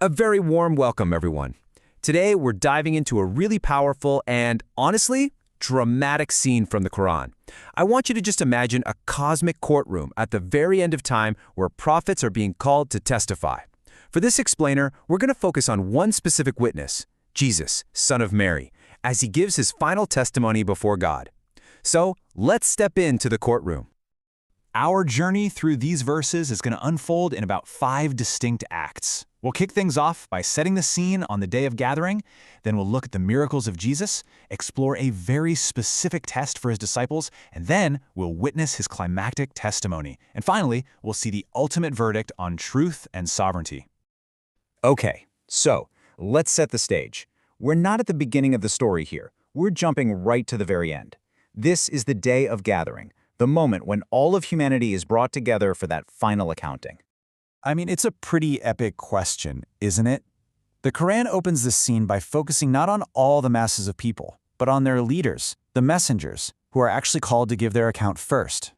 A very warm welcome, everyone. Today, we're diving into a really powerful and, honestly, dramatic scene from the Quran. I want you to just imagine a cosmic courtroom at the very end of time where prophets are being called to testify. For this explainer, we're going to focus on one specific witness, Jesus, son of Mary, as he gives his final testimony before God. So, let's step into the courtroom. Our journey through these verses is going to unfold in about 5 distinct acts. We'll kick things off by setting the scene on the day of gathering, then we'll look at the miracles of Jesus, explore a very specific test for his disciples, and then we'll witness his climactic testimony. And finally, we'll see the ultimate verdict on truth and sovereignty. Okay, so let's set the stage. We're not at the beginning of the story here. We're jumping right to the very end. This is the day of gathering, the moment when all of humanity is brought together for that final accounting. I mean, it's a pretty epic question, isn't it? The Quran opens this scene by focusing not on all the masses of people, but on their leaders, the messengers, who are actually called to give their account first.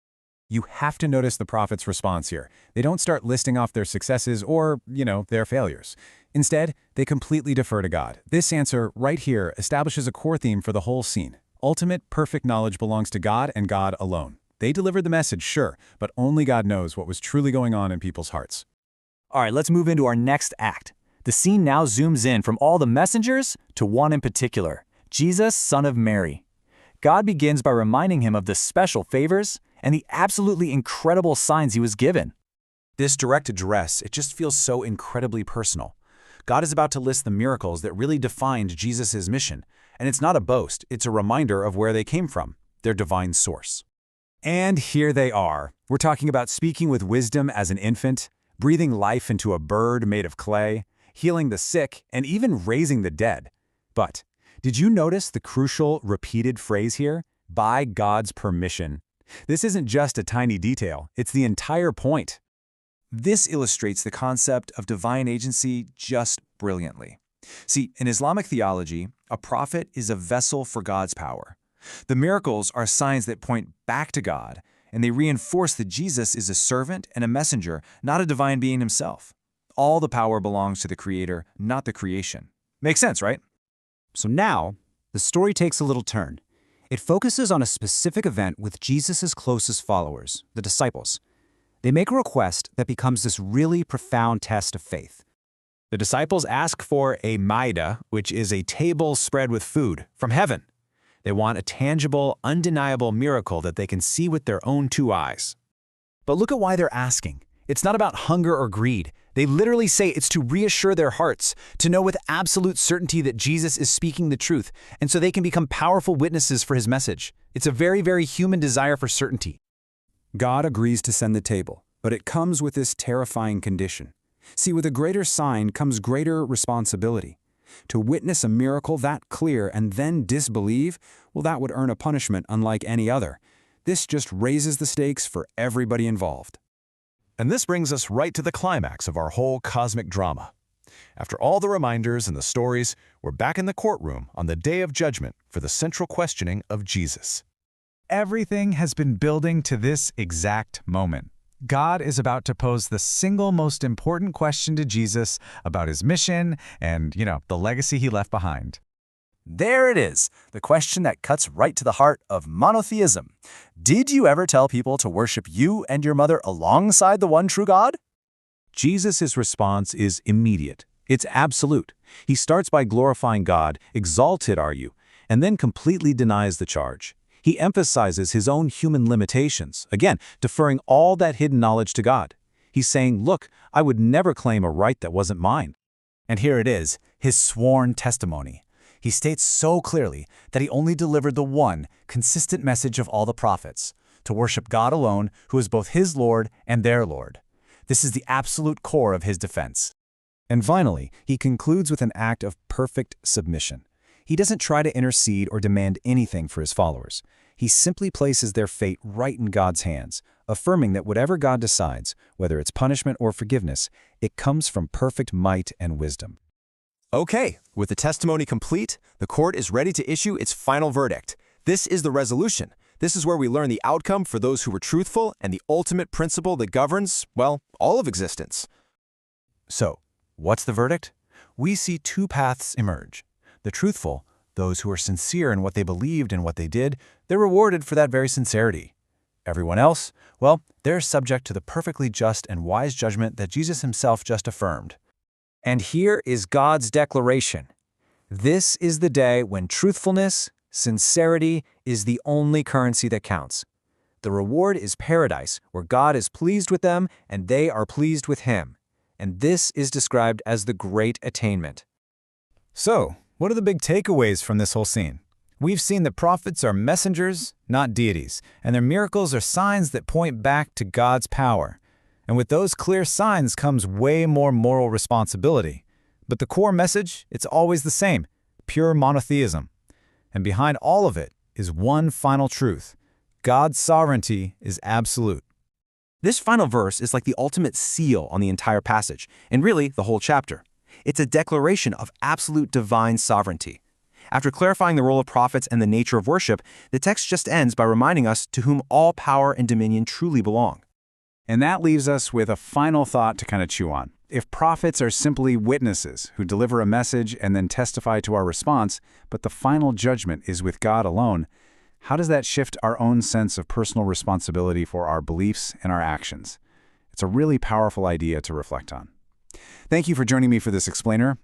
You have to notice the prophet's response here. They don't start listing off their successes or, their failures. Instead, they completely defer to God. This answer right here establishes a core theme for the whole scene. Ultimate, perfect knowledge belongs to God and God alone. They delivered the message, sure, but only God knows what was truly going on in people's hearts. All right, let's move into our next act. The scene now zooms in from all the messengers to one in particular, Jesus, son of Mary. God begins by reminding him of the special favors and the absolutely incredible signs he was given. This direct address, it just feels so incredibly personal. God is about to list the miracles that really defined Jesus' mission, and it's not a boast, it's a reminder of where they came from, their divine source. And here they are. We're talking about speaking with wisdom as an infant, breathing life into a bird made of clay, healing the sick, and even raising the dead. But did you notice the crucial repeated phrase here? By God's permission. This isn't just a tiny detail, it's the entire point. This illustrates the concept of divine agency just brilliantly. See, in Islamic theology, a prophet is a vessel for God's power. The miracles are signs that point back to God, and they reinforce that Jesus is a servant and a messenger, not a divine being himself. All the power belongs to the Creator, not the creation. Makes sense, right? So now, the story takes a little turn. It focuses on a specific event with Jesus' closest followers, the disciples. They make a request that becomes this really profound test of faith. The disciples ask for a Mā'idah, which is a table spread with food, from heaven. They want a tangible, undeniable miracle that they can see with their own 2 eyes. But look at why they're asking. It's not about hunger or greed. They literally say it's to reassure their hearts, to know with absolute certainty that Jesus is speaking the truth, and so they can become powerful witnesses for his message. It's a very, very human desire for certainty. God agrees to send the table, but it comes with this terrifying condition. See, with a greater sign comes greater responsibility. To witness a miracle that clear and then disbelieve, well, that would earn a punishment unlike any other. This just raises the stakes for everybody involved. And this brings us right to the climax of our whole cosmic drama. After all the reminders and the stories, we're back in the courtroom on the day of judgment for the central questioning of Jesus. Everything has been building to this exact moment. God is about to pose the single most important question to Jesus about his mission and, the legacy he left behind. There it is, the question that cuts right to the heart of monotheism. Did you ever tell people to worship you and your mother alongside the one true God? Jesus' response is immediate. It's absolute. He starts by glorifying God, exalted are you, and then completely denies the charge. He emphasizes his own human limitations, again, deferring all that hidden knowledge to God. He's saying, look, I would never claim a right that wasn't mine. And here it is, his sworn testimony. He states so clearly that he only delivered the one consistent message of all the prophets, to worship God alone, who is both his Lord and their Lord. This is the absolute core of his defense. And finally, he concludes with an act of perfect submission. He doesn't try to intercede or demand anything for his followers. He simply places their fate right in God's hands, affirming that whatever God decides, whether it's punishment or forgiveness, it comes from perfect might and wisdom. Okay, with the testimony complete, the court is ready to issue its final verdict. This is the resolution. This is where we learn the outcome for those who were truthful and the ultimate principle that governs, well, all of existence. So, What's the verdict? We see two paths emerge. The truthful, those who are sincere in what they believed and what they did, they're rewarded for that very sincerity. Everyone else, well, they're subject to the perfectly just and wise judgment that Jesus himself just affirmed. And here is God's declaration. This is the day when truthfulness, sincerity is the only currency that counts. The reward is paradise, where God is pleased with them and they are pleased with him. And this is described as the great attainment. So, what are the big takeaways from this whole scene? We've seen that prophets are messengers, not deities, and their miracles are signs that point back to God's power. And with those clear signs comes way more moral responsibility. But the core message, it's always the same, pure monotheism. And behind all of it is one final truth. God's sovereignty is absolute. This final verse is like the ultimate seal on the entire passage, and really the whole chapter. It's a declaration of absolute divine sovereignty. After clarifying the role of prophets and the nature of worship, the text just ends by reminding us to whom all power and dominion truly belong. And that leaves us with a final thought to kind of chew on. If prophets are simply witnesses who deliver a message and then testify to our response, but the final judgment is with God alone, how does that shift our own sense of personal responsibility for our beliefs and our actions? It's a really powerful idea to reflect on. Thank you for joining me for this explainer.